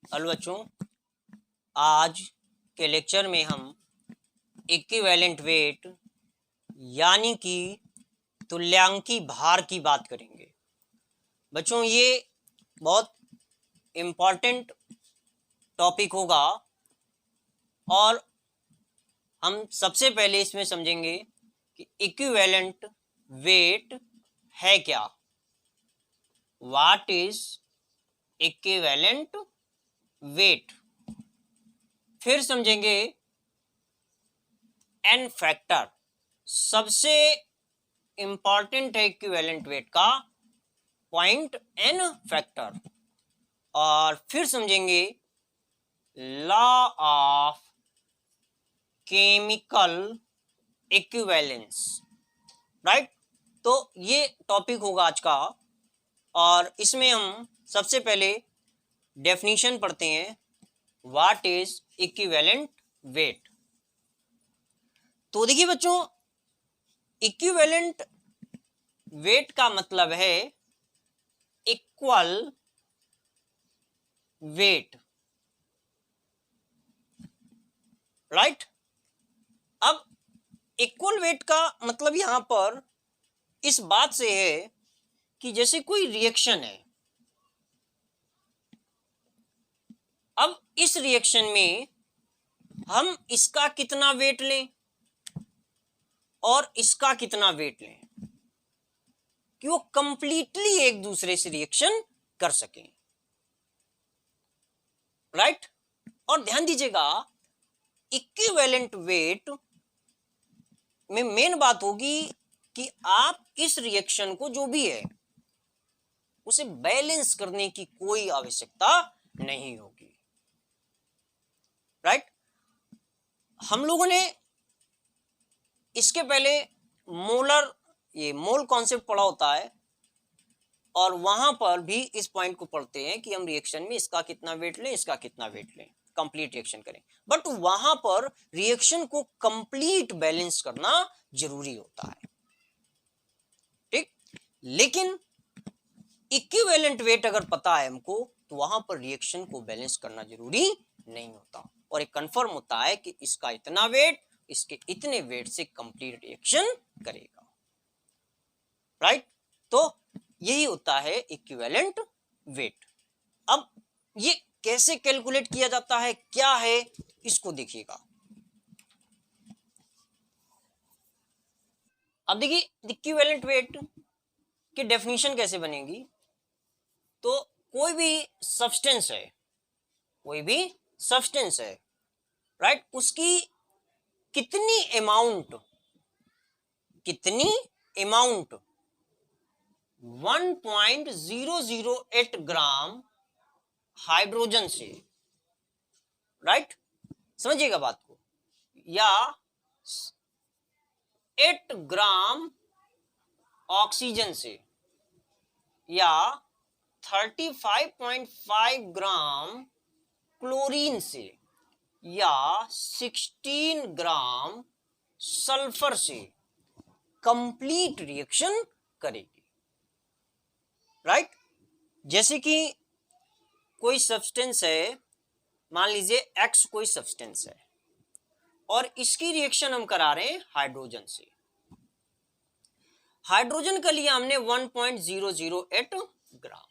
Hello बच्चों, आज के लेक्चर में हम इक्विवेलेंट वेट यानी कि तुल्यांकी भार की बात करेंगे। बच्चों, ये बहुत इम्पॉर्टेंट टॉपिक होगा और हम सबसे पहले इसमें समझेंगे कि इक्विवेलेंट वेट है क्या। What is equivalent weight. फिर समझेंगे एन फैक्टर, सबसे इंपॉर्टेंट है इक्विवेलेंट वेट का पॉइंट एन फैक्टर। और फिर समझेंगे law of chemical equivalence. Right, तो ये टॉपिक होगा आज का और इसमें हम सबसे पहले डेफिनेशन पढ़ते हैं। What is equivalent weight. तो देखिए बच्चों, इक्विवेलेंट वेट का मतलब है इक्वल वेट। राइट, अब इक्वल वेट का मतलब यहां पर इस बात से है कि जैसे कोई रिएक्शन है, अब इस रिएक्शन में हम इसका कितना वेट लें और इसका कितना वेट लें कि वो कंप्लीटली एक दूसरे से रिएक्शन कर सकें। राइट, और ध्यान दीजिएगा इक्विवेलेंट वेट में मेन बात होगी कि आप इस रिएक्शन को जो भी है उसे बैलेंस करने की कोई आवश्यकता नहीं होगी। राइट, हम लोगों ने इसके पहले मोल कॉन्सेप्ट पढ़ा होता है और वहां पर भी इस पॉइंट को पढ़ते हैं कि हम रिएक्शन में इसका कितना वेट लें, इसका कितना वेट लें, कंप्लीट रिएक्शन करें। बट वहां पर रिएक्शन को कंप्लीट बैलेंस करना जरूरी होता है। ठीक, लेकिन इक्विवेलेंट वेट अगर पता है हमको तो वहां पर रिएक्शन को बैलेंस करना जरूरी नहीं होता और एक कंफर्म होता है कि इसका इतना वेट इसके इतने वेट से कंप्लीट रिएक्शन करेगा। राइट, तो यही होता है इक्विवेलेंट वेट। अब ये कैसे कैलकुलेट किया जाता है, क्या है, इसको देखिएगा। अब देखिए इक्विवेलेंट वेट की डेफिनेशन कैसे बनेगी। तो कोई भी सब्सटेंस है, कोई भी सब्सटेंस है, राइट, उसकी कितनी अमाउंट 1.008 ग्राम हाइड्रोजन से, राइट, समझिएगा बात को, या 8 ग्राम ऑक्सीजन से, या 35.5 ग्राम क्लोरीन से, या 16 ग्राम सल्फर से कंप्लीट रिएक्शन करेगी। राइट, जैसे कि कोई सब्सटेंस है, मान लीजिए एक्स कोई सब्सटेंस है और इसकी रिएक्शन हम करा रहे हैं हाइड्रोजन से। हाइड्रोजन का लिया हमने 1.008 ग्राम।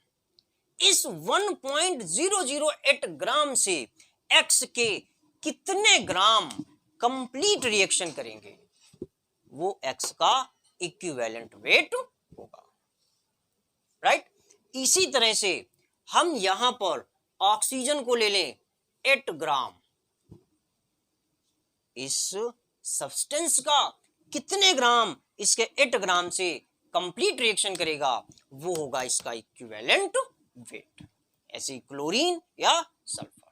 इस 1.008 ग्राम से एक्स के कितने ग्राम कंप्लीट रिएक्शन करेंगे, वो एक्स का इक्विवेलेंट वेट होगा। राइट, इसी तरह से हम यहां पर ऑक्सीजन को ले लें 8 ग्राम, इस सब्सटेंस का कितने ग्राम इसके 8 ग्राम से कंप्लीट रिएक्शन करेगा, वो होगा इसका इक्विवेलेंट वेट। ऐसे क्लोरीन या सल्फर।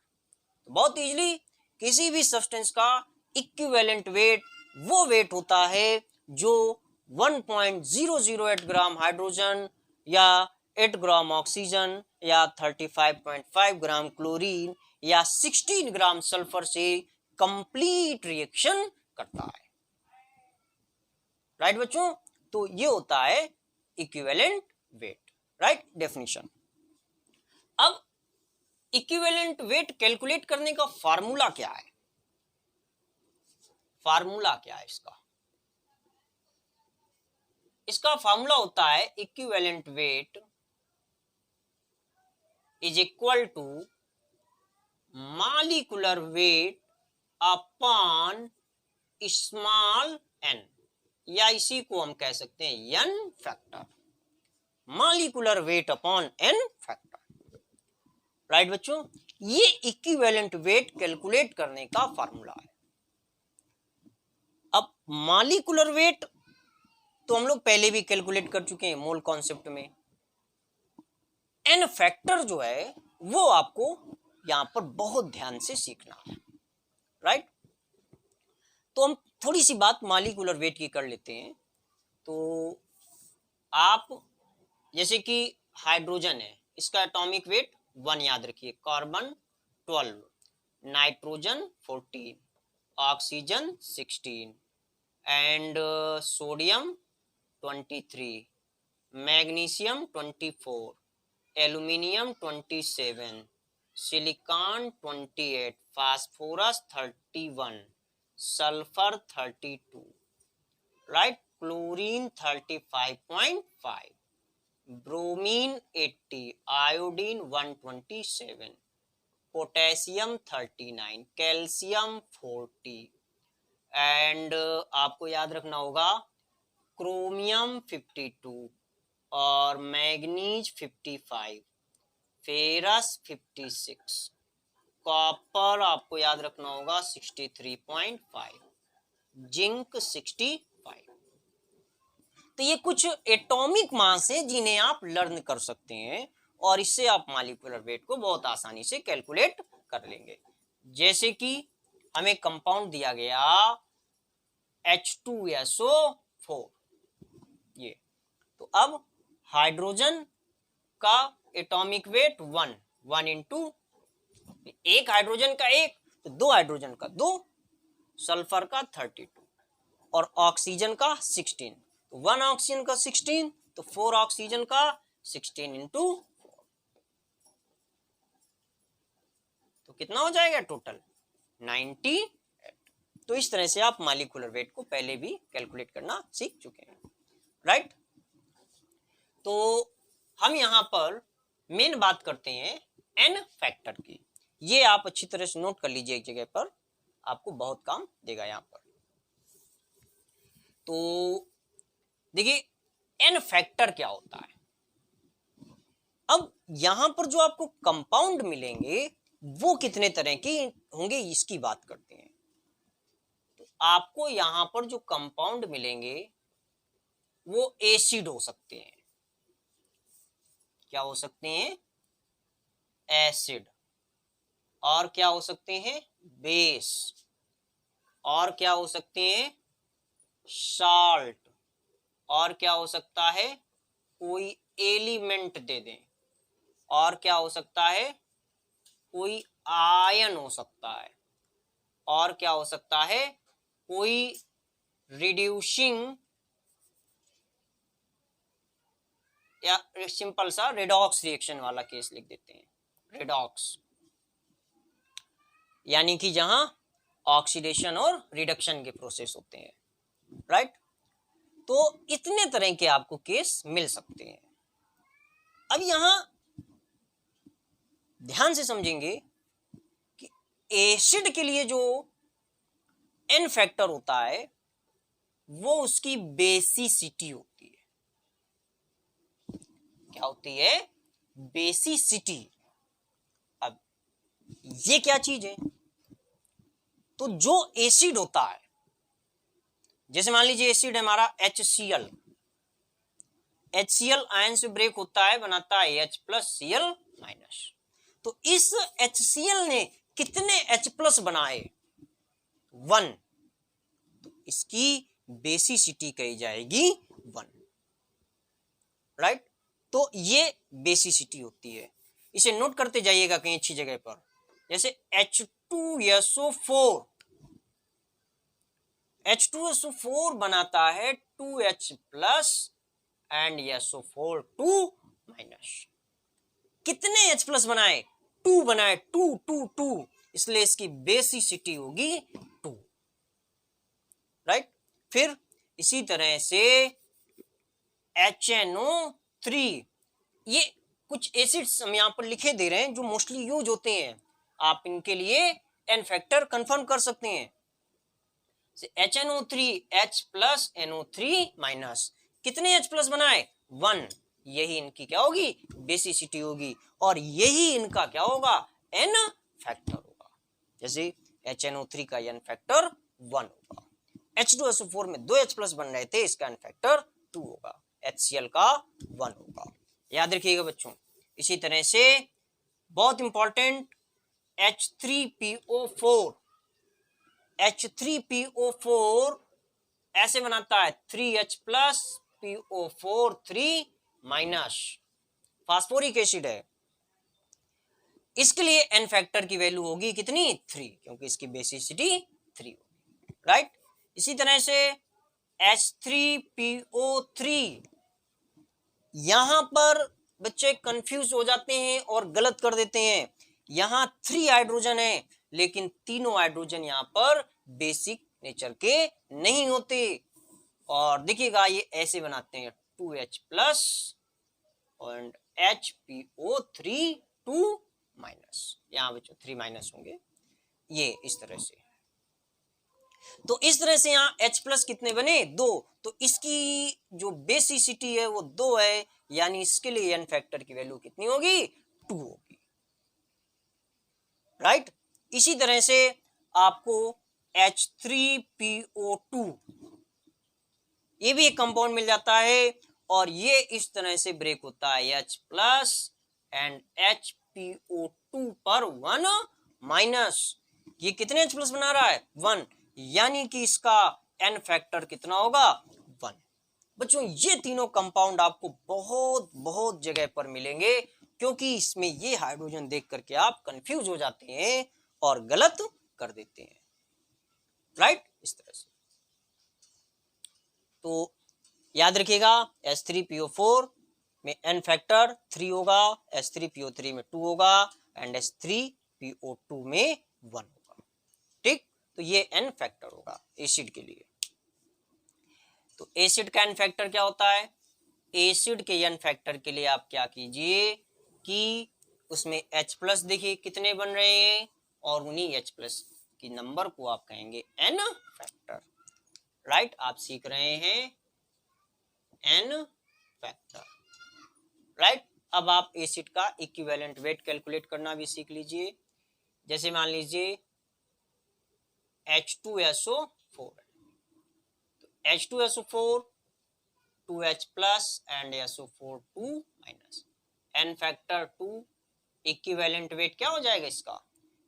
तो बहुत इजीली किसी भी सब्सटेंस का इक्विवेलेंट वेट वो वेट होता है जो 1.008 ग्राम हाइड्रोजन या 8 ग्राम ऑक्सीजन या 35.5 ग्राम क्लोरीन या 16 ग्राम सल्फर से कंप्लीट रिएक्शन करता है। राइट बच्चों, तो ये होता है इक्विवेलेंट वेट। Right, definition. अब इक्विवेलेंट वेट कैलकुलेट करने का फार्मूला क्या है? फार्मूला क्या है इसका? इसका फार्मूला होता है equivalent weight is equal to molecular weight upon small N, या इसी को हम कह सकते हैं N factor, molecular weight upon N factor. Right बच्चों, ये इक्विवेलेंट वेट कैलकुलेट करने का फार्मूला है। अब मॉलिक्यूलर वेट तो हम लोग पहले भी कैलकुलेट कर चुके हैं मोल कॉन्सेप्ट में। एन फैक्टर जो है वो आपको यहां पर बहुत ध्यान से सीखना है। राइट, तो हम थोड़ी सी बात मॉलिक्यूलर वेट की कर लेते हैं। तो आप जैसे कि हाइड्रोजन है, इसका एटॉमिक वेट 1 याद रखिए, carbon 12, nitrogen 14, oxygen 16 and sodium 23, magnesium 24, aluminium 27, silicon 28, phosphorus 31, sulphur 32, right, chlorine 35.5, bromine 80, iodine 127, potassium 39, calcium 40 and आपको याद रखना होगा क्रोमियम 52 और मैग्नीज 55, फेरस 56, कॉपर आपको याद रखना होगा 63.5, जिंक 65। तो ये कुछ एटॉमिक मास हैं जिन्हें आप लर्न कर सकते हैं और इससे आप मॉलिक्यूलर वेट को बहुत आसानी से कैलकुलेट कर लेंगे। जैसे कि हमें कंपाउंड दिया गया H2SO4, ये तो अब हाइड्रोजन का एटॉमिक वेट 1 इंटू, एक हाइड्रोजन का 1 तो 2 हाइड्रोजन का 2, सल्फर का 32 और ऑक्सीजन का 16, 1 ऑक्सीजन का 16 तो 4 ऑक्सीजन का 16 इंटू 4, तो कितना हो जाएगा टोटल 98। तो इस तरह से आप मॉलिक्यूलर वेट को पहले भी कैलकुलेट करना सीख चुके हैं। राइट, तो हम यहां पर मेन बात करते हैं एन फैक्टर की। ये आप अच्छी तरह से नोट कर लीजिए, एक जगह पर आपको बहुत काम देगा यहां पर। तो देखिए एन फैक्टर क्या होता है। अब यहां पर जो आपको कंपाउंड मिलेंगे वो कितने तरह के होंगे इसकी बात करते हैं। तो आपको यहां पर जो कंपाउंड मिलेंगे वो एसिड हो सकते हैं। क्या हो सकते हैं? एसिड। और क्या हो सकते हैं? बेस। और क्या हो सकते हैं? साल्ट। और क्या हो सकता है? कोई एलिमेंट दे दें। और क्या हो सकता है? कोई आयन हो सकता है। और क्या हो सकता है? कोई रिड्यूसिंग या सिंपल सा रेडॉक्स रिएक्शन वाला केस लिख देते हैं, रेडॉक्स, यानी कि जहां ऑक्सीडेशन और रिडक्शन के प्रोसेस होते हैं। राइट, तो इतने तरह के आपको केस मिल सकते हैं। अब यहां ध्यान से समझेंगे कि एसिड के लिए जो एन फैक्टर होता है वो उसकी बेसिसिटी होती है। क्या होती है? बेसिसिटी। अब ये क्या चीज है? तो जो एसिड होता है, जैसे मान लीजिए एसिड हमारा HCl, HCl आयन से ब्रेक होता है, बनाता है H+Cl-। तो इस HCl ने कितने H+ बनाए? 1, तो इसकी बेसिसिटी कही जाएगी 1। राइट, तो ये बेसिसिटी होती है। इसे नोट करते जाइएगा कहीं अच्छी जगह पर। जैसे H2SO4, H2SO4 बनाता है 2H+ एंड SO4 2-। कितने H+ बनाए? टू बनाए, टू टू टू, इसलिए इसकी बेसिसिटी होगी 2, राइट। फिर इसी तरह से HNO3, ये कुछ एसिड्स हम यहाँ पर लिखे दे रहे हैं जो मोस्टली यूज होते हैं, आप इनके लिए एन फैक्टर कंफर्म कर सकते हैं। HNO3 H plus NO3 minus, कितने H प्लस बनाए, 1, यही इनकी क्या होगी, बेसिसिटी होगी, और यही इनका क्या होगा, एन फैक्टर होगा। जैसे HNO3 का एन फैक्टर 1 होगा, H2SO4 में 2 H प्लस बन रहे थे, इसका एन फैक्टर 2 होगा, HCl का 1 होगा, याद रखिएगा बच्चों। इसी तरह से बहुत इंपॉर्टेंट H3PO4, H3PO4 ऐसे बनाता है 3H plus PO4 3 minus, phosphoric acid है, इसके लिए एन फैक्टर की वैल्यू होगी कितनी, 3, क्योंकि इसकी बेसिसिटी 3 होगी, राइट। इसी तरह से H3PO3, यहां पर बच्चे कंफ्यूज हो जाते हैं और गलत कर देते हैं, यहां 3 हाइड्रोजन है, लेकिन तीनों हाइड्रोजन यहां पर बेसिक नेचर के नहीं होते, और देखिएगा ये ऐसे बनाते हैं 2H प्लस और HPO3 2 माइनस, यहां बच्चों 3 माइनस होंगे, ये इस तरह से। तो इस तरह से यहाँ H प्लस कितने बने, 2, तो इसकी जो बेसिसिटी है वो 2 है, यानी इसके लिए एन फैक्टर की वैल्यू कितनी होगी, 2 होगी, राइट। इसी तरह से आपको H3PO2, ये भी एक कंपाउंड मिल जाता है, और ये इस तरह से ब्रेक होता है H प्लस एंड HPO2 पर 1 माइनस, ये कितने H प्लस बना रहा है, 1, यानी कि इसका एन फैक्टर कितना होगा, 1। बच्चों ये तीनों कंपाउंड आपको बहुत बहुत जगह पर मिलेंगे, क्योंकि इसमें ये हाइड्रोजन देख करके आप कंफ्यूज हो जाते हैं और गलत कर देते हैं, राइट, इस तरह से। तो याद रखिएगा H3PO4 में एन फैक्टर 3 होगा, H3PO3 में 2 होगा, एंड H3PO2 में 1 होगा, ठीक। तो ये एन फैक्टर होगा एसिड के लिए। तो एसिड का एन फैक्टर क्या होता है, एसिड के एन फैक्टर के लिए आप क्या कीजिए कि उसमें H प्लस देखिए कितने बन रहे हैं, और उन्हीं H प्लस की नंबर को आप कहेंगे एन फैक्टर, राइट। आप सीख रहे हैं एन फैक्टर, राइट। अब आप एसिड का इक्विवेलेंट वेट कैलकुलेट करना भी सीख लीजिए। जैसे मान लीजिए H2SO4, तो H2SO4 2H plus and SO4 2 minus, N factor 2, equivalent weight क्या हो जाएगा इसका,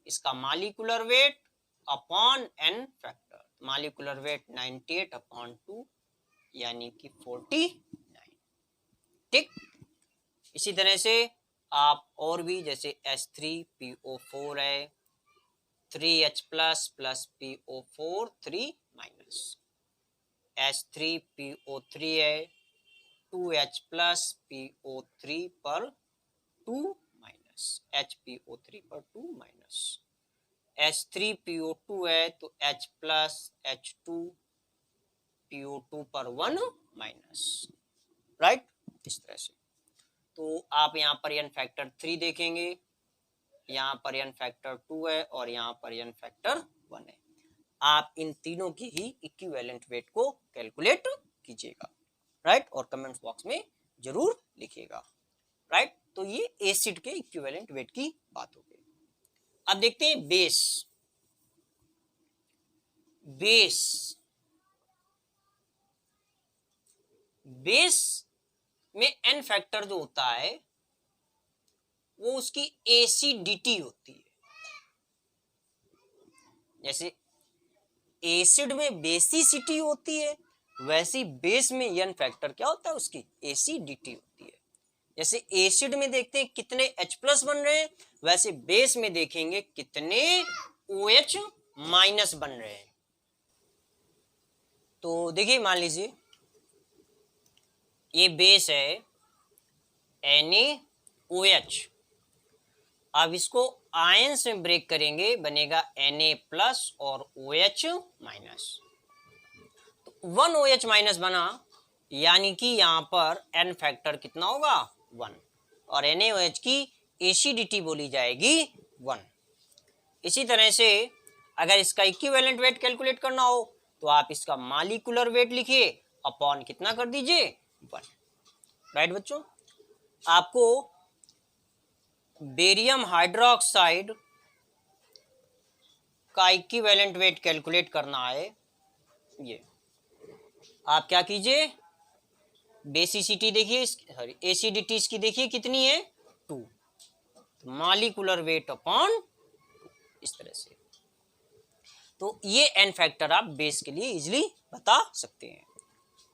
इसका molecular weight upon N factor, molecular weight 98/2, यानी कि 49, ठीक। इसी तरह से आप और भी, जैसे H3PO4 है 3H plus plus PO4 3 minus, H3PO3 है 2H प्लस PO3 पर 2 माइनस, HPO3 पर 2 माइनस, H3PO2 है तो H प्लस H2PO2 पर 1 माइनस, राइट, इस तरह से। तो आप यहाँ पर एन फैक्टर 3 देखेंगे, यहाँ पर एन फैक्टर 2 है, और यहाँ पर एन फैक्टर 1 है। आप इन तीनों की ही इक्विवेलेंट वेट को कैलकुलेट कीजिएगा, राइट, और कमेंट बॉक्स में जरूर लिखिएगा, राइट। तो ये एसिड के इक्विवेलेंट वेट की बात हो गई। अब देखते हैं बेस। बेस में एन फैक्टर जो होता है वो उसकी एसिडिटी होती है। जैसे एसिड में बेसिसिटी होती है, वैसे बेस में एन फैक्टर क्या होता है, उसकी एसिडिटी होती है। जैसे एसिड में देखते हैं कितने H प्लस बन रहे हैं, वैसे बेस में देखेंगे कितने OH माइनस बन रहे हैं। तो देखिए मान लीजिए ये बेस है NaOH, अब इसको आयंस में ब्रेक करेंगे, बनेगा Na+ और OH-। तो 1 OH- बना, यानी कि यहाँ पर N फैक्टर कितना होगा 1, और NaOH की एसिडिटी बोली जाएगी 1। इसी तरह से अगर इसका इक्विवेलेंट वेट कैलकुलेट करना हो तो आप इसका मॉलिक्यूलर वेट लिखिए अपॉन कितना कर दीजिए 1। राइट बच्चों, आपको बेरियम हाइड्रोक्साइड का इक्विवेलेंट वेट कैलकुलेट करना है। ये आप क्या कीजिए, बेसिसिटी देखिए, सॉरी एसिडिटी इसकी देखिए कितनी है 2, मॉलिक्यूलर वेट अपॉन इस तरह से। तो ये एन फैक्टर आप बेस के लिए इजीली बता सकते हैं।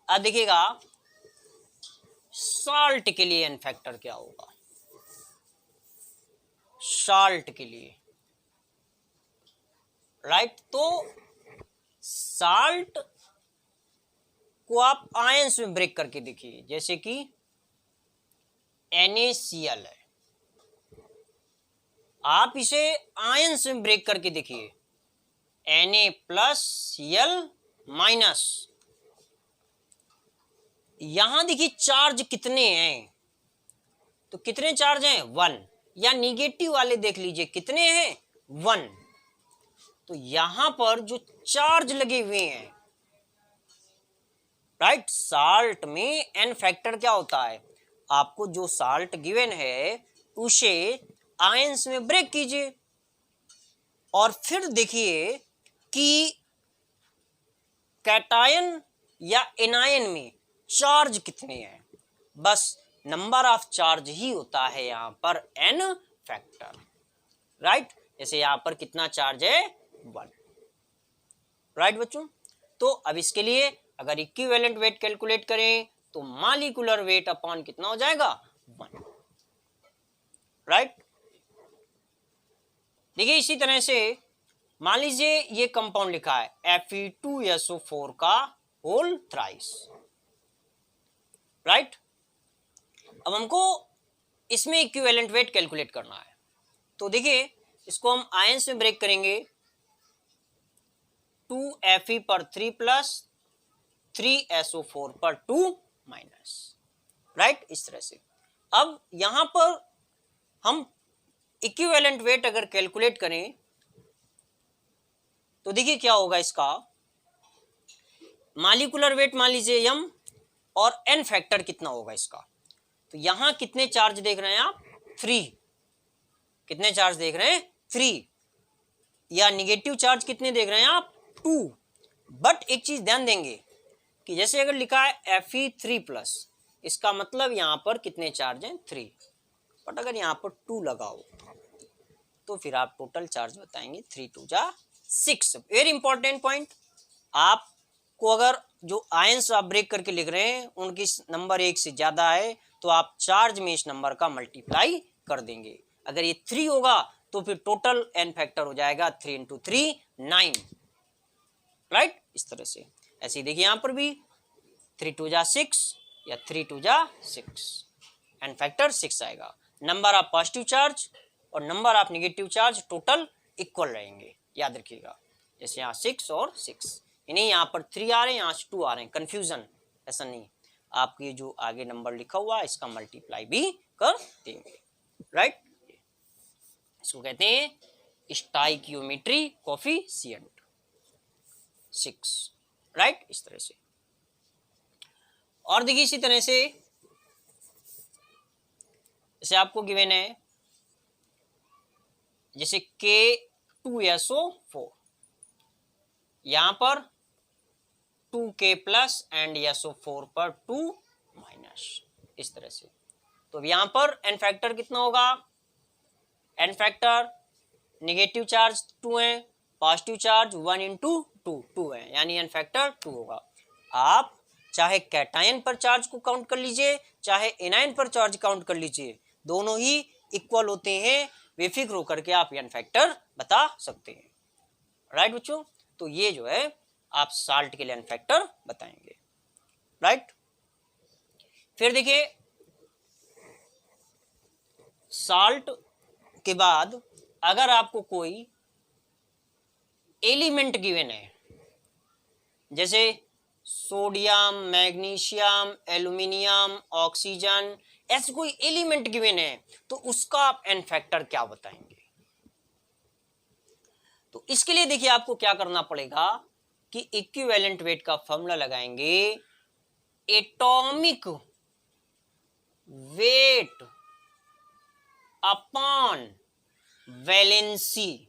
अब देखिएगा साल्ट के लिए एन फैक्टर क्या होगा। साल्ट के लिए राइट, तो साल्ट को आप आयंस में ब्रेक करके देखिए, जैसे कि NaCl है, आप इसे आयंस में ब्रेक करके देखिए Na+Cl-। यहां देखिए चार्ज कितने हैं, तो कितने चार्ज हैं 1, या निगेटिव वाले देख लीजिए कितने हैं 1। तो यहां पर जो चार्ज लगे हुए हैं राइट, साल्ट में एन फैक्टर क्या होता है, आपको जो साल्ट गिवन है उसे आयंस में ब्रेक कीजिए और फिर देखिए कि कैटायन या एनायन में चार्ज कितने हैं। बस नंबर ऑफ चार्ज ही होता है यहां पर एन फैक्टर। राइट, जैसे यहां पर कितना चार्ज है 1। राइट बच्चों, तो अब इसके लिए अगर इक्विवेलेंट वेट कैलकुलेट करें तो मॉलिक्यूलर वेट अपॉन कितना हो जाएगा 1। राइट, देखिए इसी तरह से मान लीजिए ये कंपाउंड लिखा है Fe2SO4 का होल थ्राइस। राइट, अब हमको इसमें इक्विवेलेंट वेट कैलकुलेट करना है, तो देखिए इसको हम आयंस में ब्रेक करेंगे 2Fe पर 3 प्लस 3SO4 पर 2 माइनस। राइट, इस तरह से अब यहां पर हम इक्विवेलेंट वेट अगर कैलकुलेट करें तो देखिए क्या होगा, इसका मॉलिक्यूलर वेट मान लीजिए m और n फैक्टर कितना होगा इसका। तो यहां कितने चार्ज देख रहे हैं आप 3, कितने चार्ज देख रहे हैं 3, या निगेटिव चार्ज कितने देख रहे हैं आप 2। बट एक चीज ध्यान देंगे कि जैसे अगर लिखा है Fe3+, इसका मतलब यहां पर कितने चार्ज हैं 3, बट अगर यहां पर 2 लगाओ तो फिर आप टोटल चार्ज बताएंगे 3 2 जा 6। वेरी इंपॉर्टेंट पॉइंट, आपको अगर जो आयंस आप ब्रेक करके लिख रहे हैं उनकी नंबर 1 से ज्यादा है तो आप चार्ज में इस नंबर का मल्टीप्लाई कर देंगे। अगर ये 3 होगा तो फिर टोटल एन फैक्टर हो जाएगा 3 × 3 9। राइट, इस तरह से ऐसे ही देखिए यहां पर भी 3 2 जा 6 या 3 2 जा 6, एन फैक्टर 6 आएगा। नंबर ऑफ पॉजिटिव चार्ज और number of negative charge total equal रहेंगे, याद रखिएगा। जैसे यहाँ 6 और 6, यानी यहाँ पर 3 आ रहे हैं, यहाँ 2 आ रहे हैं, कंफ्यूजन ऐसा नहीं, आपके जो आगे नंबर लिखा हुआ है इसका मल्टीप्लाई भी कर देंगे। राइट, इसको कहते हैं स्टाइकियोमेट्री कोफिशिएंट 6। राइट, इस तरह से। और देखिए इसी तरह से जैसे आपको गिवन है जैसे K2SO4, यहां पर 2K+ एंड SO4 पर 2 माइनस, इस तरह से। तो यहां पर एन फैक्टर कितना होगा, एन फैक्टर नेगेटिव चार्ज 2 है, पॉजिटिव चार्ज 1 × 2 है, यानी एन फैक्टर 2 होगा। आप चाहे कैटायन पर चार्ज को काउंट कर लीजिए चाहे एनायन पर चार्ज काउंट कर लीजिए, दोनों ही इक्वल होते हैं, बेफिक्र होकर के आप एन फैक्टर बता सकते हैं। राइट बच्चों, तो ये जो है आप साल्ट के लिए एन फैक्टर बताएंगे। राइट, फिर देखिए साल्ट के बाद अगर आपको कोई एलिमेंट गिवन है, जैसे सोडियम, मैग्नीशियम, एल्यूमिनियम, ऑक्सीजन, ऐसे कोई एलिमेंट गिवन है, तो उसका आप एन फैक्टर क्या बताएंगे? तो इसके लिए देखिए आपको क्या करना पड़ेगा कि इक्विवेलेंट वेट का फॉर्मूला लगाएंगे, एटॉमिक वेट अपॉन वैलेंसी,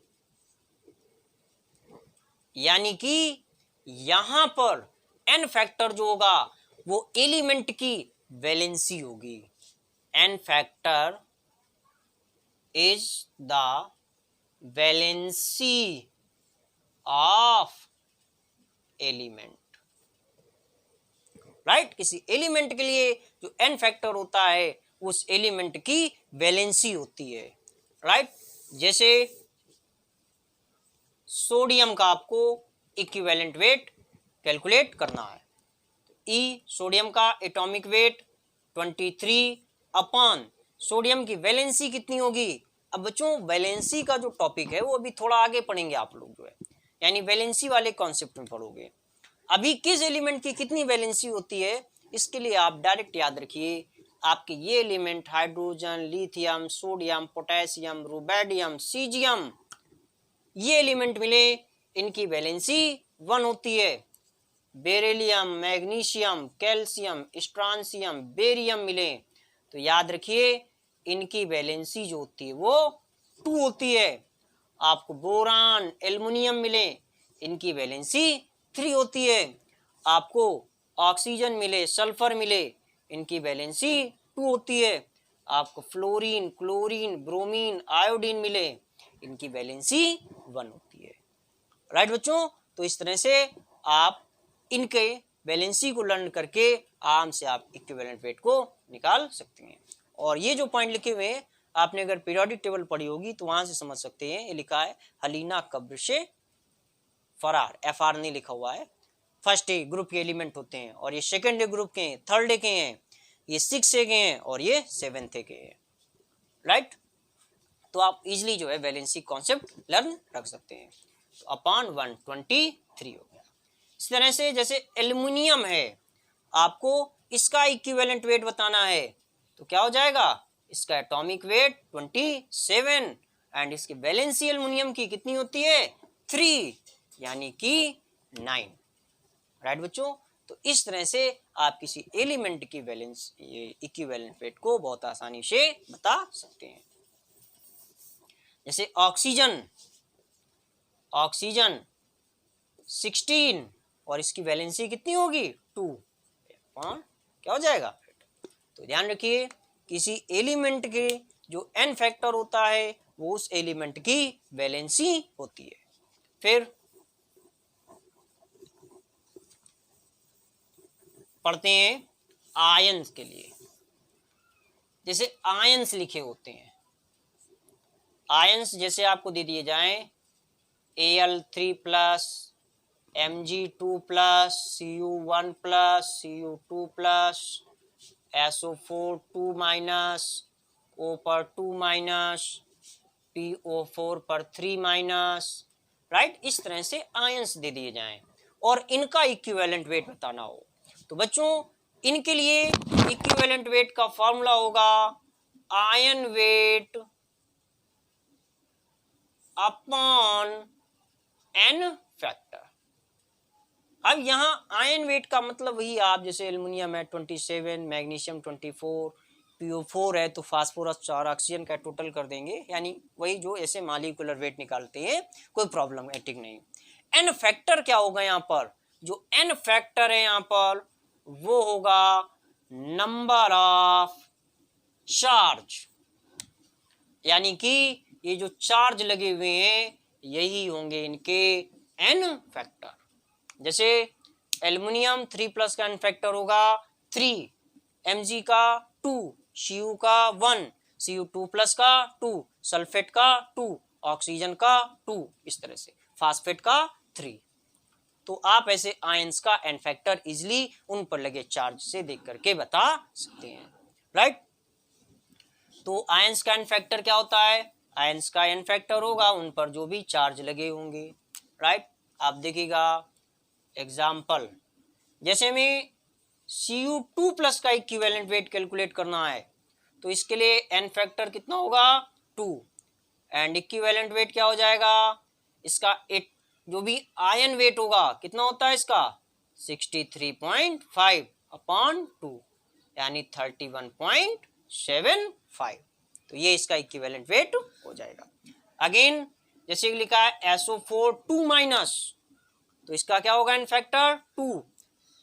यानी कि यहां पर एन फैक्टर जो होगा वो एलिमेंट की वैलेंसी होगी। N factor is the valency of element, right. किसी एलिमेंट के लिए जो एन फैक्टर होता है उस एलिमेंट की वैलेंसी होती है, राइट। जैसे सोडियम का आपको इक्विवेलेंट वेट कैलकुलेट करना है, ई सोडियम का एटॉमिक वेट 23 अपॉन सोडियम की वैलेंसी कितनी होगी। अब बच्चों वैलेंसी का जो टॉपिक है वो अभी थोड़ा आगे पढ़ेंगे आप लोग, जो है यानी वैलेंसी वाले कॉन्सेप्ट में पढ़ोगे। अभी किस एलिमेंट की कितनी वैलेंसी होती है इसके लिए आप डायरेक्ट याद रखिए, आपके ये element hydrogen, lithium, sodium, potassium, rubidium, caesium, ये एलिमेंट मिले, इनकी वैलेंसी 1 होती है। Beryllium, magnesium, calcium, strontium, barium मिले तो याद रखिए इनकी वैलेंसी जो होती है वो 2 होती है। आपको बोरान, एल्युमिनियम मिले, इनकी वैलेंसी 3 होती है। आपको ऑक्सीजन मिले, सल्फर मिले, इनकी वैलेंसी 2 होती है। आपको फ्लोरीन, क्लोरीन, ब्रोमीन, आयोडीन मिले, इनकी वैलेंसी 1 होती है, राइट बच्चों। तो इस तरह से आप इनके वैलेंसी को लर्न करके आराम से आप इक्विवेलेंट वेट को निकाल सकते हैं। और ये जो पॉइंट लिखे हुए हैं आपने अगर पीरियोडिक टेबल पढ़ी होगी तो वहां से समझ सकते हैं। ये लिखा है हलीना कब्र से फरार, FR नहीं लिखा हुआ है। फर्स्ट ए ग्रुप के एलिमेंट होते हैं और ये सेकेंड ए ग्रुप के हैं, थर्ड ए के हैं, ये 6 ए के हैं और ये 7th ए के हैं, राइट। तो आप इजिली जो है वैलेंसी कॉन्सेप्ट लर्न रख सकते हैं। तो अपॉन 123 हो गया। इस तरह से जैसे एल्युमिनियम है, आपको इसका इक्विवेलेंट वेट बताना है तो क्या हो जाएगा, इसका एटॉमिक वेट 27 एंड इसकी वैलेंसी एल्युमिनियम की कितनी होती है 3, यानी कि 9, राइट बच्चों। तो इस तरह से आप किसी एलिमेंट की वैलेंस इक्विवेलेंट वेट को बहुत आसानी से बता सकते हैं। जैसे ऑक्सीजन 16 और इसकी वैलेंसी कितनी होगी 2, क्या हो जाएगा। तो ध्यान रखिए किसी एलिमेंट के जो एन फैक्टर होता है वो उस एलिमेंट की वैलेंसी होती है। फिर पढ़ते हैं आयंस के लिए। जैसे आयंस लिखे होते हैं, आयंस जैसे आपको दे दिए जाएं Al3+, Mg2+, Cu1+, Cu2+, SO4 2-, O पर 2-, PO4 पर 3-, राइट। इस तरह से आयंस दे दिए जाएं और इनका इक्विवेलेंट वेट बताना हो तो बच्चों इनके लिए इक्विवेलेंट वेट का फॉर्मूला होगा ion weight upon N factor. अब यहां आयन वेट का मतलब वही, आप जैसे एल्युमिनियम है 27, मैग्नीशियम 24, PO4 है तो फास्फोरस और ऑक्सीजन का टोटल कर देंगे, यानी वही जो ऐसे मॉलिक्यूलर वेट निकालते हैं, कोई प्रॉब्लमेटिक नहीं। एन फैक्टर क्या होगा यहाँ पर, जो एन फैक्टर है यहाँ पर वो होगा नंबर ऑफ चार्ज, यानी कि ये जो चार्ज लगे हुए हैं यही होंगे इनके एन फैक्टर। जैसे एल्युमिनियम 3+ का एन फैक्टर होगा 3, Mg का 2, Cu का 1, Cu2+ का 2, सल्फेट का 2, ऑक्सीजन का 2, इस तरह से फास्फेट का 3। तो आप ऐसे आयंस का एन फैक्टर इजिली उन पर लगे चार्ज से देख करके बता सकते हैं, राइट। तो आयंस का एन फैक्टर क्या होता है आयंस का n फैक्टर होगा उन पर जो भी चार्ज लगे होंगे, राइट। आप देखिएगा एग्जाम्पल, जैसे हमें Cu2+ का इक्विवेलेंट वेट कैलकुलेट करना है तो इसके लिए n फैक्टर कितना होगा 2 एंड इक्विवेलेंट वेट क्या हो जाएगा इसका 8, जो भी आयन वेट होगा कितना होता है इसका 63.5 अपॉन 2 यानी 31.75, तो ये इसका इक्विवेलेंट वेट हो जाएगा। अगेन जैसे लिखा है SO4 2-, तो इसका क्या होगा इन फैक्टर 2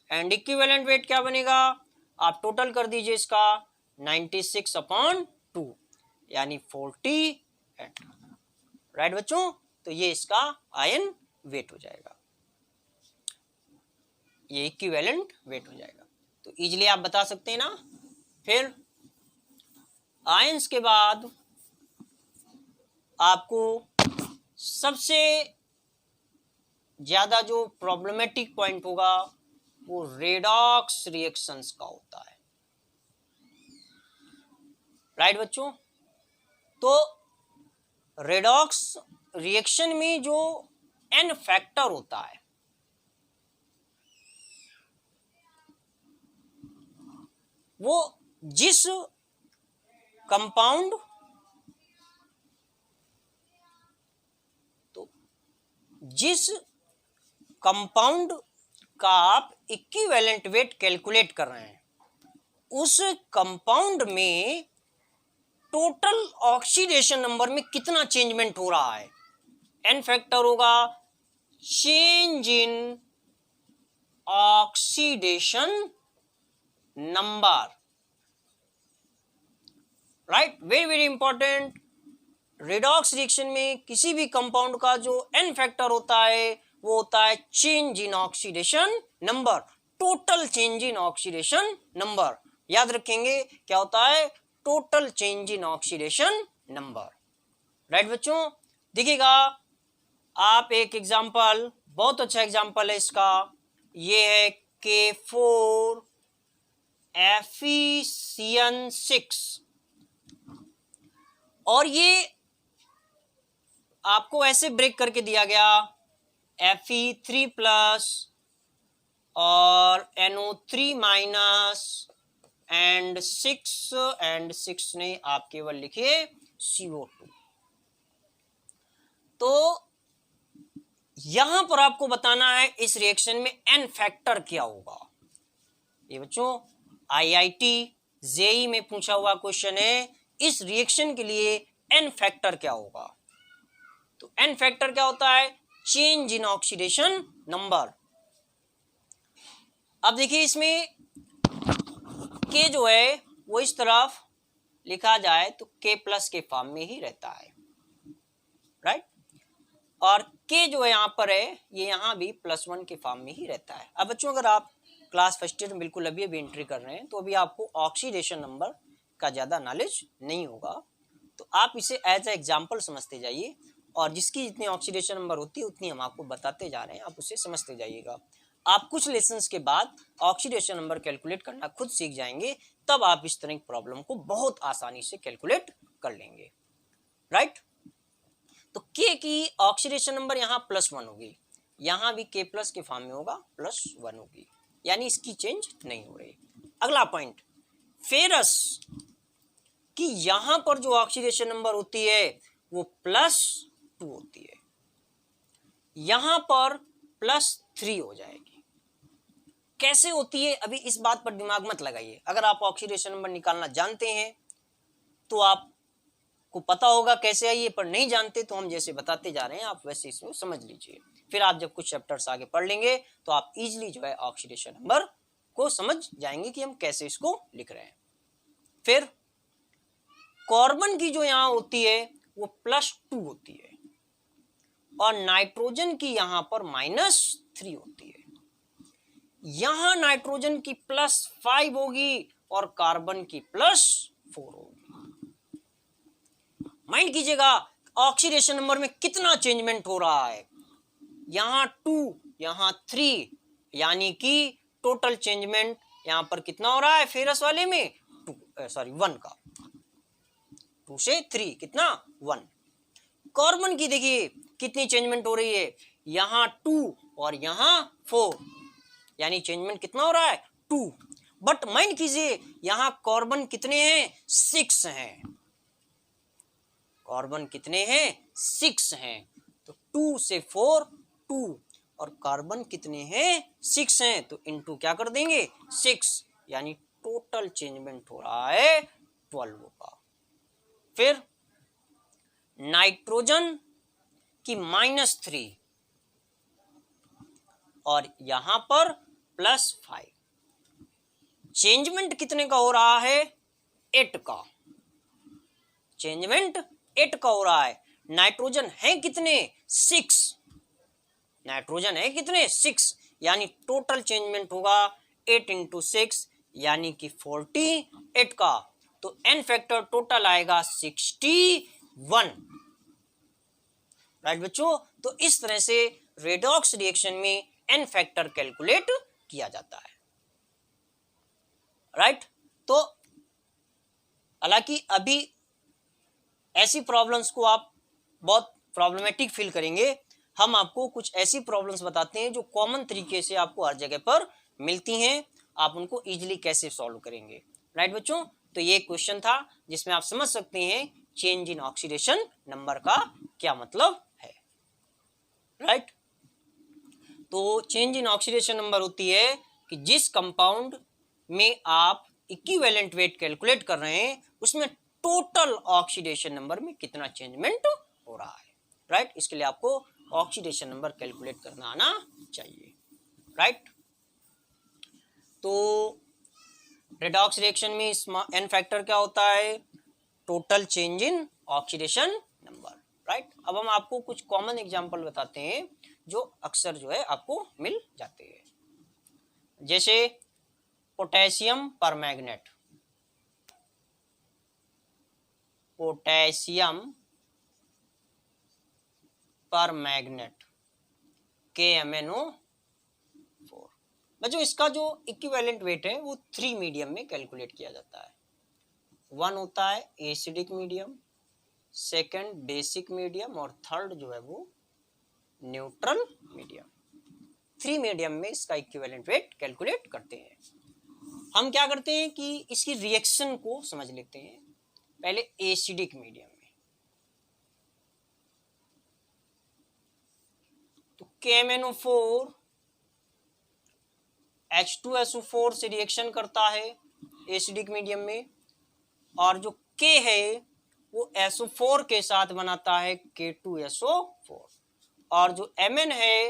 एंड इक्विवेलेंट वेट क्या बनेगा, आप टोटल कर दीजिए इसका 96/2 यानी 48, राइट बच्चों। तो ये इसका आयन वेट हो जाएगा, ये इक्विवेलेंट वेट हो जाएगा। तो इजीली आप बता सकते हैं ना। फिर आयंस के बाद आपको सबसे ज्यादा जो प्रॉब्लमेटिक पॉइंट होगा वो रेडॉक्स रिएक्शंस का होता है, राइट बच्चों। तो रेडॉक्स रिएक्शन में जो n फैक्टर होता है वो जिस कंपाउंड का आप इक्विवेलेंट वेट कैलकुलेट कर रहे हैं उस कंपाउंड में टोटल ऑक्सीडेशन नंबर में कितना चेंजमेंट हो रहा है, n फैक्टर होगा change in oxidation number, right, very very important. Redox reaction में किसी भी कंपाउंड का जो n फैक्टर होता है वो होता है change in oxidation number, total change in oxidation number, याद रखेंगे क्या होता है total change in oxidation number, right बच्चों। देखिएगा आप एक एग्जांपल, बहुत अच्छा एग्जांपल है इसका, ये है K4 FeCN6 और ये आपको ऐसे ब्रेक करके दिया गया Fe3+ और NO3- एंड 6 ने आप केवल लिखिए CO2। तो यहां पर आपको बताना है इस रिएक्शन में n फैक्टर क्या होगा। ये बच्चों IIT जेई में पूछा हुआ क्वेश्चन है, इस रिएक्शन के लिए n फैक्टर क्या होगा। तो n फैक्टर क्या होता है चेंज इन ऑक्सीडेशन नंबर। अब देखिए इसमें K जो है वो इस तरफ लिखा जाए तो K+ के फॉर्म में ही रहता है, राइट, और K जो है यहां पर है ये यहां भी +1 के फॉर्म में ही रहता है। अब बच्चों अगर आप क्लास फर्स्ट ईयर में बिल्कुल अभी एंट्री कर रहे हैं तो अभी आपको ऑक्सीडेशन नंबर का ज्यादा नॉलेज नहीं होगा, तो आप इसे एज ए एग्जाम्पल समझते जाइए और जिसकी जितनी ऑक्सीडेशन नंबर होती है उतनी हम आपको बताते जा रहे हैं, आप उसे समझते जाइएगा। आप कुछ लेसन्स के बाद ऑक्सीडेशन नंबर कैलकुलेट करना खुद सीख जाएंगे, तब आप इस तरह की प्रॉब्लम को बहुत आसानी से कैलकुलेट कर लेंगे, राइट। तो K की ऑक्सीडेशन नंबर यहाँ +1 होगी, यहाँ भी K+ के फॉर्म में होगा +1 होगी, यानी इसकी चेंज नहीं हो रही। अगला पॉइंट, फेरस कि यहां पर जो ऑक्सीडेशन नंबर होती है वो +2 होती है, यहां पर +3 हो जाएगी। कैसे होती है अभी इस बात पर दिमाग मत लगाइए, अगर आप ऑक्सीडेशन नंबर निकालना जानते हैं तो आपको पता होगा कैसे है ये, पर नहीं जानते तो हम जैसे बताते जा रहे हैं आप वैसे इसको समझ लीजिए। फिर आप जब कुछ चैप्टर्स आगे पढ़ लेंगे तो आप इजीली जो है ऑक्सीडेशन नंबर को समझ जाएंगे कि हम कैसे इसको लिख रहे हैं। फिर कार्बन की जो यहां होती है वो +2 होती है और नाइट्रोजन की यहां पर -3 होती है, यहां नाइट्रोजन की +5 होगी और कार्बन की +4 होगी। माइंड कीजिएगा ऑक्सीडेशन नंबर में कितना चेंजमेंट हो रहा है, यहां 2 यहां 3, यानी कि टोटल चेंजमेंट यहां पर कितना हो रहा है फेरस वाले में 1 का, 2 से 3 कितना 1, कार्बन की देखिए कितनी चेंजमेंट हो रही है, यहाँ 2 और यहाँ 4, यानी चेंजमेंट कितना हो रहा है 2। बट माइंड कीजिए यहाँ कार्बन कितने हैं 6 हैं, कार्बन कितने हैं 6 हैं, तो 2 से 4 2, और कार्बन कितने हैं 6 हैं, तो इनटू क्या कर देंगे 6, यानी टोटल चेंजमेंट हो रहा है 12 का। फिर नाइट्रोजन की -3 और यहां पर +5, चेंजमेंट कितने का हो रहा है 8 का, चेंजमेंट 8 का हो रहा है। नाइट्रोजन है कितने 6, नाइट्रोजन है कितने 6, यानी टोटल चेंजमेंट होगा 8 × 6 यानी कि 48 का, तो n फैक्टर टोटल आएगा 61। राइट बच्चों, तो इस तरह से रेडॉक्स रिएक्शन में n फैक्टर कैलकुलेट किया जाता है। राइट, तो हालांकि अभी ऐसी प्रॉब्लम्स को आप बहुत प्रॉब्लमेटिक फील करेंगे, हम आपको कुछ ऐसी प्रॉब्लम्स बताते हैं जो कॉमन तरीके से आपको हर जगह पर मिलती हैं, आप उनको इजीली कैसे सॉल्व करेंगे। राइट बच्चों, तो ये क्वेश्चन था जिसमें आप समझ सकते हैं चेंज इन ऑक्सीडेशन नंबर का क्या मतलब है। राइट, तो चेंज इन ऑक्सीडेशन नंबर होती है कि जिस कंपाउंड में आप इक्विवेलेंट वेट कैलकुलेट कर रहे हैं उसमें टोटल ऑक्सीडेशन नंबर में कितना चेंजमेंट हो रहा है। राइट, इसके लिए आपको ऑक्सीडेशन नंबर कैलकुलेट करना आना चाहिए। राइट, तो रेडॉक्स रिएक्शन में n फैक्टर क्या होता है, total change in oxidation number. Right, अब हम आपको कुछ कॉमन एग्जांपल बताते हैं जो अक्सर जो है आपको मिल जाते हैं, जैसे potassium permanganate, potassium permanganate KMnO4। बच्चों इसका जो इक्विवेलेंट वेट है वो 3 मीडियम में कैलकुलेट किया जाता है। 1 होता है acidic medium, second basic medium और थर्ड जो है वो न्यूट्रल मीडियम। 3 मीडियम में इसका इक्विवेलेंट वेट कैलकुलेट करते हैं। हम क्या करते हैं कि इसकी रिएक्शन को समझ लेते हैं। पहले एसिडिक मीडियम में तो KMnO4 H2SO4 से रिएक्शन करता है एसिडिक मीडियम में, और जो K है वो SO4 के साथ बनाता है K2SO4, और जो Mn है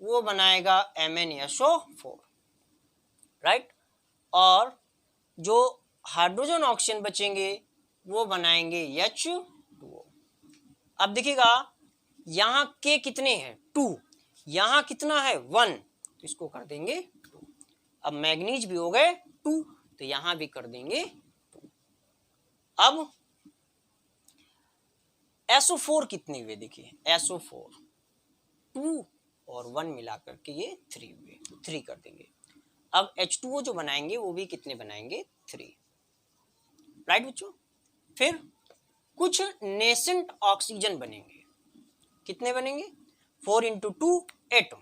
वो बनाएगा MnSO4। राइट, और जो हाइड्रोजन ऑक्सीजन बचेंगे वो बनाएंगे H2O। अब देखिएगा यहाँ K कितने हैं 2, यहाँ कितना है 1, तो इसको कर देंगे 2। अब मैग्नीज भी हो गए 2, तो यहाँ भी कर देंगे 2। अब SO4 कितने हुए देखिए, SO4 2 और 1 मिलाकर के ये 3 हुए, तो 3 कर देंगे। अब H2O जो बनाएंगे वो भी कितने बनाएंगे 3। राइट बच्चों, फिर कुछ नेसेंट ऑक्सीजन बनेंगे, कितने बनेंगे 4 × 2 8,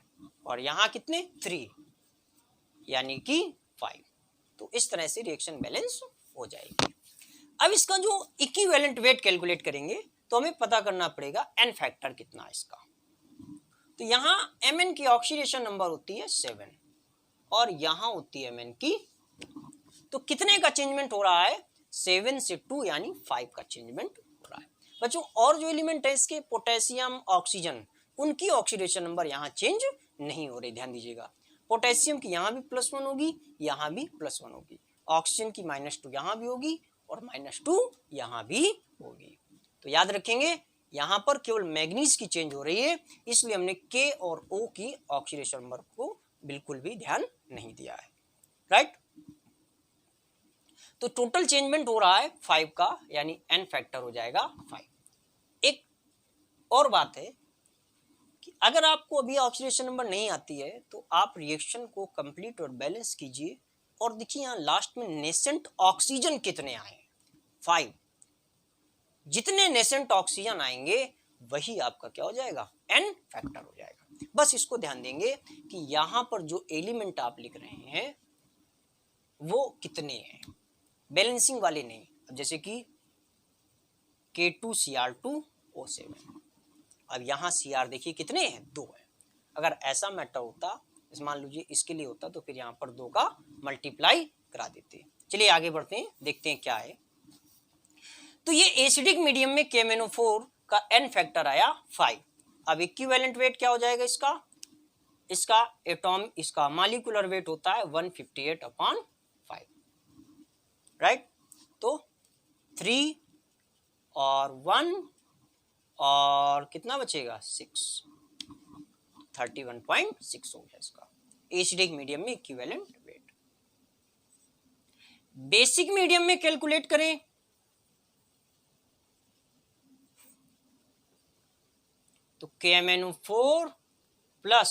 और यहाँ कितने 3 यानी कि 5। तो इस तरह से रिएक्शन बैलेंस हो जाएगी। अब इसका जो इक्विवेलेंट वेट कैलकुलेट करेंगे तो हमें पता करना पड़ेगा n फैक्टर कितना है इसका। तो यहाँ Mn की ऑक्सीडेशन नंबर होती है 7 और यहाँ होती है Mn की, तो कितने का चेंजमेंट हो रहा है 7 से 2 यानी 5 का चेंजमेंट हो रहा है। बच्चों और जो एलिमेंट है इसके पोटेशियम ऑक्सीजन, उनकी ऑक्सीडेशन नंबर यहाँ चेंज नहीं हो रही, ध्यान दीजिएगा। पोटेशियम की यहाँ भी +1 होगी, यहाँ भी +1 होगी, ऑक्सीजन की -2 यहाँ भी होगी और -2 यहाँ भी होगी। तो याद रखेंगे यहाँ पर केवल मैग्नीज की चेंज हो रही है, इसलिए हमने K और O की ऑक्सीडेशन नंबर को बिल्कुल भी ध्यान नहीं दिया है। राइट, तो टोटल चेंजमेंट हो रहा है 5 का, यानी n फैक्टर हो जाएगा 5। एक और बात है कि अगर आपको अभी ऑक्सीडेशन नंबर नहीं आती है तो आप रिएक्शन को कंप्लीट और बैलेंस कीजिए, और देखिए यहाँ लास्ट में नेसेंट ऑक्सीजन कितने आए 5, जितने नेसेंट ऑक्सीजन आएंगे वही आपका क्या हो जाएगा, n फैक्टर हो जाएगा। बस इसको ध्यान देंगे कि यहां पर जो एलिमेंट आप लिख रहे हैं वो कितने हैं, बैलेंसिंग वाले नहीं। जैसे कि K2Cr2O7, अब यहाँ Cr देखिए कितने हैं, 2 है। अगर ऐसा मैटर होता, मान लीजिए इसके लिए होता, तो फिर यहाँ पर 2 का मल्टीप्लाई करा देते। चलिए आगे बढ़ते हैं, देखते हैं क्या है। तो ये एसिडिक मीडियम में KMnO4 का n फैक्टर आया 5। अब इक्विवेलेंट वेट क्या हो जाएगा इसका इसका मॉलिक्यूलर वेट होता है 158/5, राइट। तो 3 और 1 और कितना बचेगा 6, 31.6 हो गया इसका एसिडिक मीडियम में इक्विवेलेंट वेट। बेसिक मीडियम में कैलकुलेट करें तो KMnO4 प्लस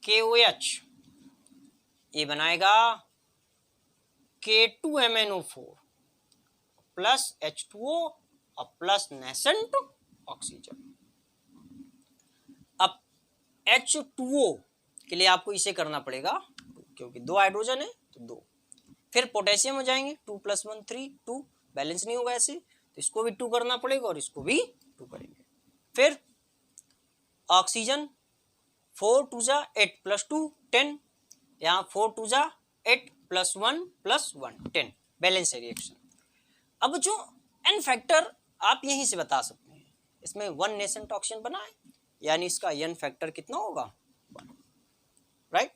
KOH ये बनाएगा K2MnO4 प्लस H2O और प्लस नेसेंट ऑक्सीजन। अब H2O के लिए आपको इसे करना पड़ेगा, क्योंकि 2 हाइड्रोजन है तो 2। फिर पोटेशियम हो जाएंगे 2 + 1 3, 2 बैलेंस नहीं होगा ऐसे, तो इसको भी 2 करना पड़ेगा और इसको भी 2 करेंगे। फिर ऑक्सीजन 4 × 2 = 8 + 2 10, यहाँ 4 × 2 = 8 + 1 + 1 10, बैलेंस है रिएक्शन। अब जो n फैक्टर आप यहीं से बता सकते हैं, इसमें 1 नेसेंट ऑक्सीजन बना है, यानी इसका n फैक्टर कितना होगा 1, राइट।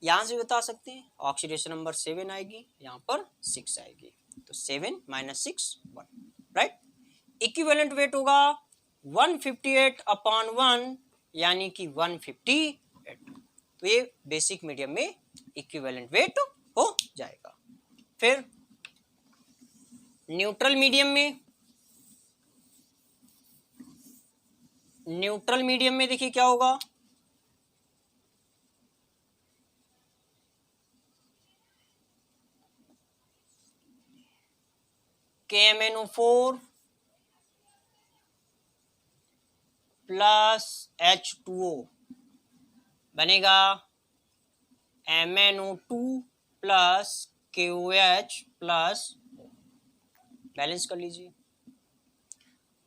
यहां से बता सकते हैं ऑक्सीडेशन नंबर 7 आएगी, यहाँ पर 6 आएगी, तो 7 - 6 1, राइट। इक्विवेलेंट वेट होगा 158/1, यानी कि 158। तो ये बेसिक मीडियम में इक्विवेलेंट वेट हो जाएगा। फिर न्यूट्रल मीडियम में देखिए क्या होगा, KMnO4 प्लस H2O बनेगा MnO2 plus KOH plus, balance कर लीजिए।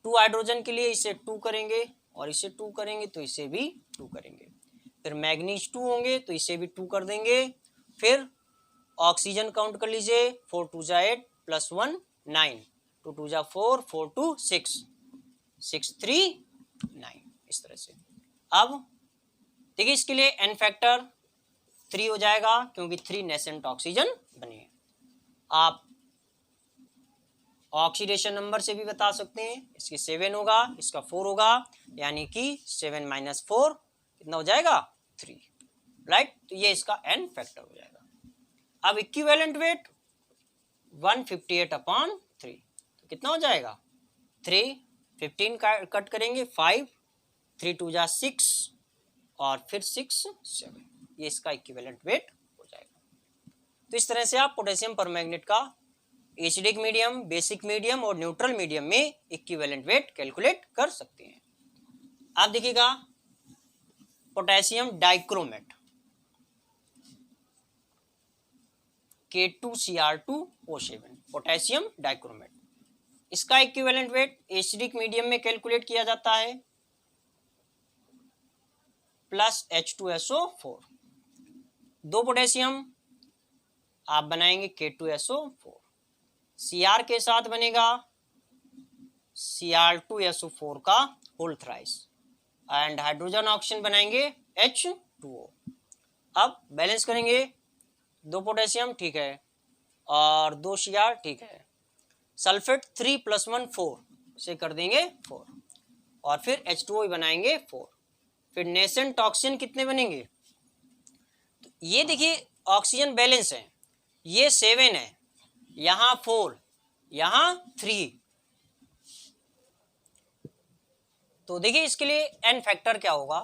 2 हाइड्रोजन के लिए इसे 2 करेंगे और इसे 2 करेंगे तो इसे भी 2 करेंगे। फिर मैग्नीज 2 होंगे तो इसे भी 2 कर देंगे। फिर ऑक्सीजन काउंट कर लीजिए, 4 × 2 = 8 + 1 9, 2 × 2 = 4, 4 × 2 = 6, 6 × 3 = 9, इस तरह से। अब देखिए इसके लिए n फैक्टर 3 हो जाएगा, क्योंकि 3 नेसेंट ऑक्सीजन बने। आप ऑक्सीडेशन नंबर से भी बता सकते हैं, इसकी 7 होगा, इसका 4 होगा, यानी कि 7 - 4 कितना हो जाएगा 3, राइट। तो ये इसका n फैक्टर हो जाएगा। अब इक्विवेलेंट वेट 158/3, तो कितना हो जाएगा 3, 15 कट करेंगे 5, 3 × 2 = 6 और फिर 6 7, ये इसका इक्विवेलेंट वेट हो जाएगा। तो इस तरह से आप पोटेशियम परमैंगनेट का एसिडिक मीडियम, बेसिक मीडियम और न्यूट्रल मीडियम में इक्विवेलेंट वेट कैलकुलेट कर सकते हैं। आप देखिएगा potassium dichromate K2Cr2O7, potassium dichromate, इसका इक्विवेलेंट वेट एसिडिक मीडियम में कैलकुलेट किया जाता है प्लस H2SO4, 2 पोटेशियम आप बनाएंगे K2SO4, Cr के साथ बनेगा Cr2SO4 का whole thrice, and hydrogen oxygen बनाएंगे H2O। अब बैलेंस करेंगे, 2 पोटेशियम ठीक है और 2 Cr ठीक है, सल्फेट 3 + 1 4, इसे कर देंगे 4, और फिर H2O बनाएंगे 4। फिर नेसेंट ऑक्सीजन कितने बनेंगे, तो ये देखिए ऑक्सीजन बैलेंस है, ये 7 है, यहाँ 4, यहाँ 3, तो देखिए इसके लिए n फैक्टर क्या होगा,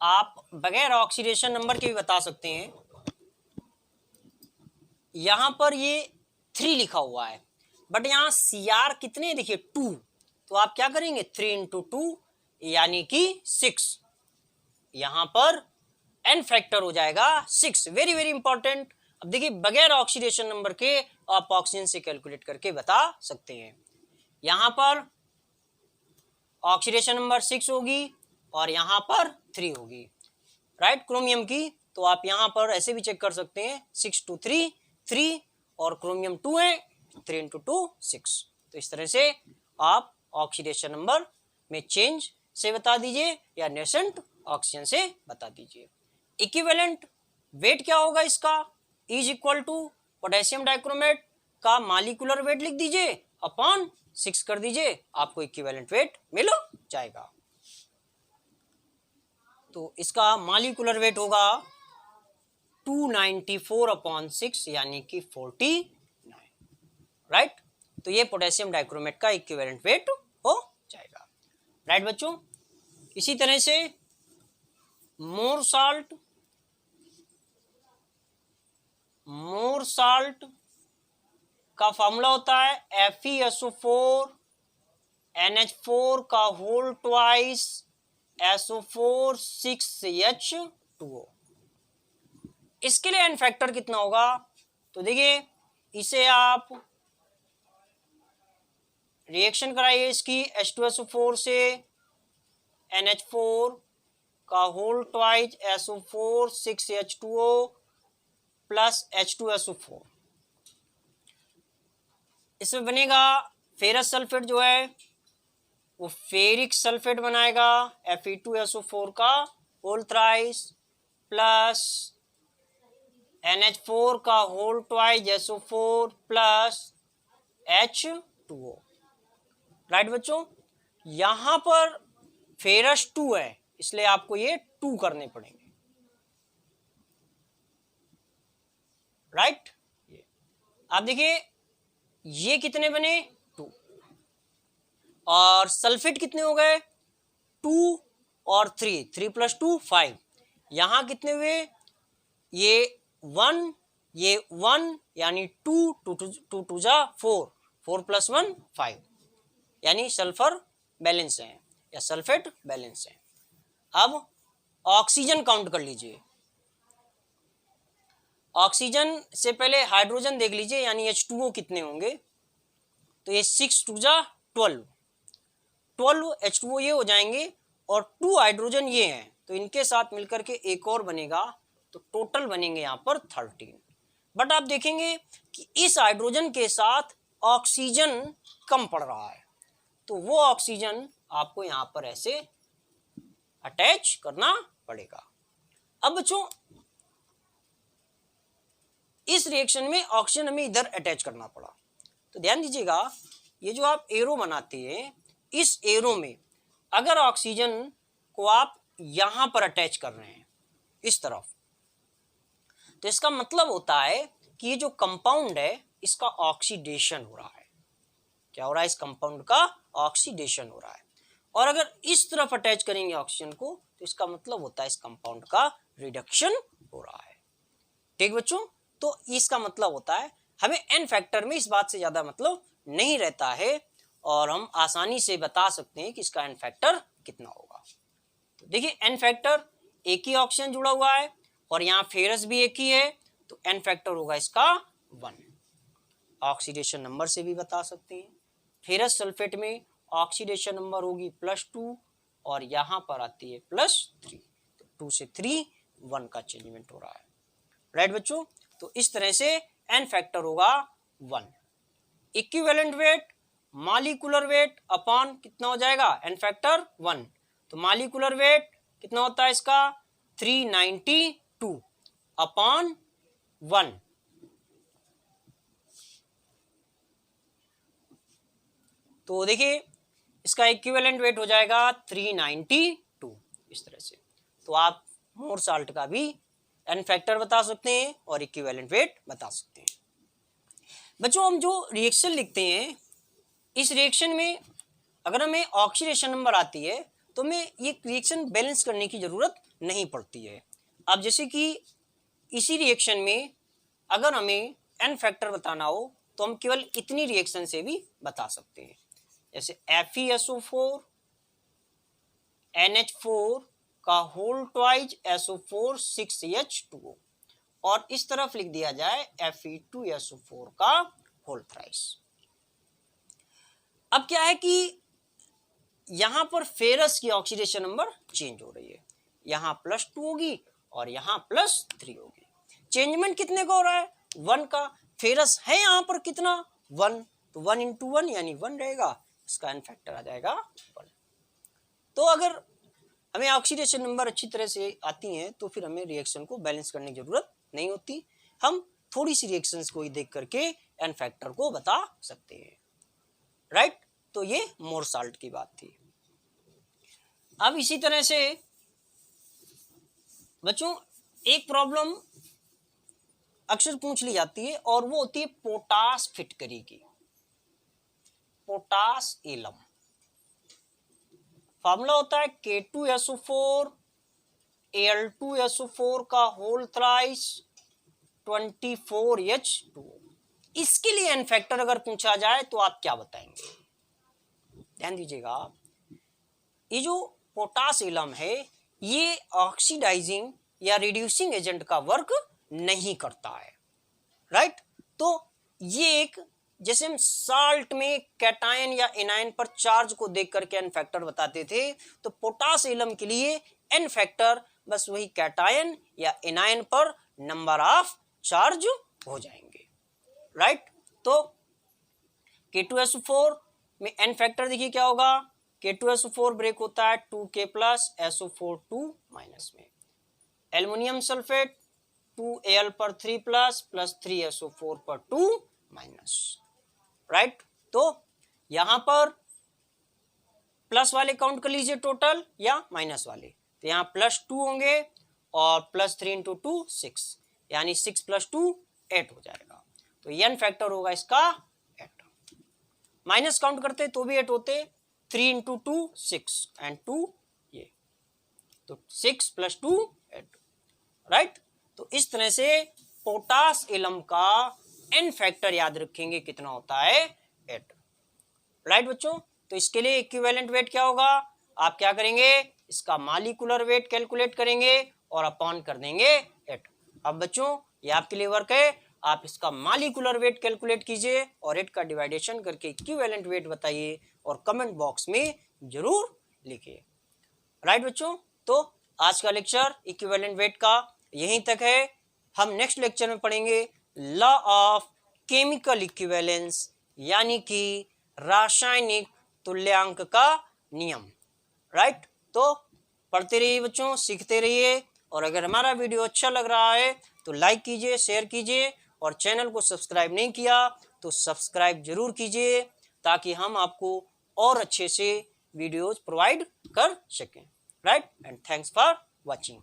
आप बगैर ऑक्सीडेशन नंबर के भी बता सकते हैं। यहां पर ये 3 लिखा हुआ है, बट यहाँ Cr कितने देखिए 2, तो आप क्या करेंगे 3 × 2 यानी कि 6, यहां पर n फैक्टर हो जाएगा 6। Very very important. अब देखिए बगैर ऑक्सीडेशन नंबर के आप ऑक्सीजन से कैलकुलेट करके बता सकते हैं। यहां पर ऑक्सीडेशन नंबर 6 होगी और यहां पर 3 होगी, राइट, क्रोमियम की। तो आप यहां पर ऐसे भी चेक कर सकते हैं 6 × 3 3 और क्रोमियम 2 है 3 × 2 6। तो इस तरह से आप ऑक्सीडेशन नंबर में चेंज से बता दीजिए या नेसेंट ऑक्सीजन से बता दीजिए। इक्विवेलेंट वेट क्या होगा इसका, is equal to potassium dichromate का मॉलिक्यूलर वेट लिख दीजिए अपॉन 6 कर दीजिए, आपको इक्विवेलेंट वेट मिल जाएगा। तो इसका मॉलिक्यूलर वेट होगा 294/6 यानी कि 49, राइट। तो ये पोटेशियम डाइक्रोमेट का इक्विवेलेंट वेट हो जाएगा, राइट बच्चों। इसी तरह से मोर साल्ट का फॉर्मूला होता है FeSO4 NH4 का होल ट्वाइस SO4 6H2O। इसके लिए n फैक्टर कितना होगा, तो देखिए इसे आप रिएक्शन कराइए इसकी H2SO4 से NH4 का whole twice SO4 6H2O plus H2SO4, इसमें बनेगा फेरस सल्फेट जो है वो फेरिक सल्फेट बनाएगा Fe2SO4 का होल थ्राइस प्लस NH4 का whole twice SO4 plus H2O, right बच्चों। यहां पर फेरस 2 है इसलिए आपको ये 2 करने पड़ेंगे, राइट। आप देखिए ये कितने बने 2 और सल्फेट कितने हो गए 2 और 3, 3 + 2 5। यहां कितने हुए ये 1 ये 1 यानी 2 2 2 जा 4 4 + 1 5 यानी सल्फर बैलेंस है या सल्फेट बैलेंस है। अब ऑक्सीजन काउंट कर लीजिए। ऑक्सीजन से पहले हाइड्रोजन देख लीजिए यानी H2O कितने होंगे, तो ये 6 2 जा 12 H2O ये हो जाएंगे और 2 हाइड्रोजन ये हैं, तो इनके साथ मिलकर के एक और बनेगा, तो टोटल बनेंगे यहाँ पर 13। बट आप देखेंगे कि इस हाइड्रोजन के साथ ऑक्सीजन कम पड़ रहा है, तो वो ऑक्सीजन आपको यहाँ पर ऐसे अटैच करना पड़ेगा। अब बच्चों इस रिएक्शन में ऑक्सीजन हमें इधर अटैच करना पड़ा, तो ध्यान दीजिएगा ये जो आप एरो बनाते हैं इस एरो में अगर ऑक्सीजन को आप यहां पर अटैच कर रहे हैं इस तरफ, तो इसका मतलब होता है कि ये जो कंपाउंड है इसका ऑक्सीडेशन हो रहा है। क्या हो रहा है, इस कंपाउंड का ऑक्सीडेशन हो रहा है। और अगर इस तरफ अटैच करेंगे ऑक्सीजन को तो इसका मतलब होता है इस कंपाउंड का रिडक्शन हो रहा है, ठीक बच्चों। तो इसका मतलब होता है हमें n फैक्टर में इस बात से ज्यादा मतलब नहीं रहता है और हम आसानी से बता सकते हैं कि इसका n फैक्टर कितना होगा। तो देखिए n फैक्टर एक ही ऑक्सीजन जुड़ा हुआ है और यहाँ फेरस भी एक ही है, तो n फैक्टर होगा इसका 1। ऑक्सीडेशन नंबर से भी बता सकते हैं, फेरस सल्फेट में ऑक्सीडेशन नंबर होगी +2 और यहाँ पर आती है +3, तो 2 से 3 1 का चेंजमेंट हो रहा है, राइट बच्चों। तो इस तरह से n फैक्टर होगा 1। Equivalent weight molecular weight upon कितना हो जाएगा n फैक्टर 1, तो मॉलिक्यूलर वेट कितना होता है इसका 392 अपॉन 1, तो देखिए इसका इक्विवेलेंट वेट हो जाएगा 392 इस तरह से। तो आप मोर साल्ट का भी n फैक्टर बता सकते हैं और इक्विवेलेंट वेट बता सकते हैं। बच्चों हम जो रिएक्शन लिखते हैं इस रिएक्शन में अगर हमें ऑक्सीडेशन नंबर आती है तो हमें ये रिएक्शन बैलेंस करने की जरूरत नहीं पड़ती है। अब जैसे कि इसी रिएक्शन में अगर हमें n फैक्टर बताना हो तो हम केवल इतनी रिएक्शन से भी बता सकते हैं, जैसे FeSO4 NH4 का होल ट्वाइज SO4 6H2O, और इस तरफ लिख दिया जाए Fe2SO4 का होल थ्राइस। अब क्या है कि यहां पर फेरस की ऑक्सीडेशन नंबर चेंज हो रही है, यहां +2 होगी और यहां +3 होगी। चेंजमेंट कितने का हो रहा है? 1 का। फेरस है यहां पर कितना? 1, तो 1 × 1 यानी 1 रहेगा, इसका n फैक्टर आ जाएगा 1। तो अगर हमें ऑक्सीडेशन नंबर अच्छी तरह से आती हैं तो फिर हमें रिएक्शन को बैलेंस करने की जरूरत नहीं होती, हम थोड़ी सी रिएक्शंस को ही देख करके n फैक्टर को बता सकते हैं, राइट। तो ये मोर साल्ट की बात थी। अब इसी तरह से बच्चों एक प्रॉब्लम अक्सर पूछ ली जाती है और वो होती है पोटास फिटकरी की, पोटास एलम। फॉर्मूला होता है K2SO4 Al2SO4 का होल थ्राइस 24H2O। इसके लिए n फैक्टर अगर पूछा जाए तो आप क्या बताएंगे? ध्यान दीजिएगा, ये जो पोटास एलम है ये ऑक्सीडाइजिंग या रिड्यूसिंग एजेंट का वर्क नहीं करता है, राइट। तो ये एक, जैसे हम साल्ट में कैटायन या एनायन पर चार्ज को देख करके एन फैक्टर बताते थे, तो पोटास एलम के लिए एन फैक्टर बस वही कैटायन या एनायन पर नंबर ऑफ चार्ज हो जाएंगे, राइट। तो K2SO4 में एन फैक्टर देखिए क्या होगा, K2SO4 ब्रेक होता है 2K + SO4 2 माइनस में, एल्युमिनियम सल्फेट 2Al पर 3 + 3SO4 पर 2 माइनस, राइट। तो यहां पर प्लस वाले काउंट कर लीजिए टोटल या माइनस वाले, तो यहां +2 होंगे और +3 × 2 6, यानी 6 + 2 8 हो जाएगा। तो n फैक्टर होगा इसका 8। माइनस काउंट करते तो भी 8 होते, 3 × 2 6 एंड 2 ये, तो 6 + 2 8, राइट। तो इस तरह से पोटास एलम का n फैक्टर याद रखेंगे कितना होता है 8, राइट बच्चों। तो इसके लिए इक्विवेलेंट वेट क्या होगा, आप क्या करेंगे, इसका मॉलिक्यूलर वेट कैलकुलेट करेंगे और अपॉन कर देंगे 8। अब बच्चों ये आपके लिए वर्क है, आप इसका मॉलिक्यूलर वेट कैलकुलेट कीजिए और 8 का डिवाइडेशन करके इक्विवेलेंट वेट बताइए और कमेंट बॉक्स में जरूर लिखिए, राइट बच्चों। तो आज का लेक्चर इक्विवेलेंट वेट का यहीं तक है। हम नेक्स्ट लेक्चर में पढ़ेंगे लॉ ऑफ केमिकल इक्विवेलेंस, यानी कि रासायनिक तुल्यांक का नियम, राइट। तो पढ़ते रहिए बच्चों, सीखते रहिए, और अगर हमारा वीडियो अच्छा लग रहा है तो लाइक कीजिए, शेयर कीजिए, और चैनल को सब्सक्राइब नहीं किया तो सब्सक्राइब जरूर कीजिए ताकि हम आपको और अच्छे से वीडियोज प्रोवाइड कर सकें, right. And thanks for watching.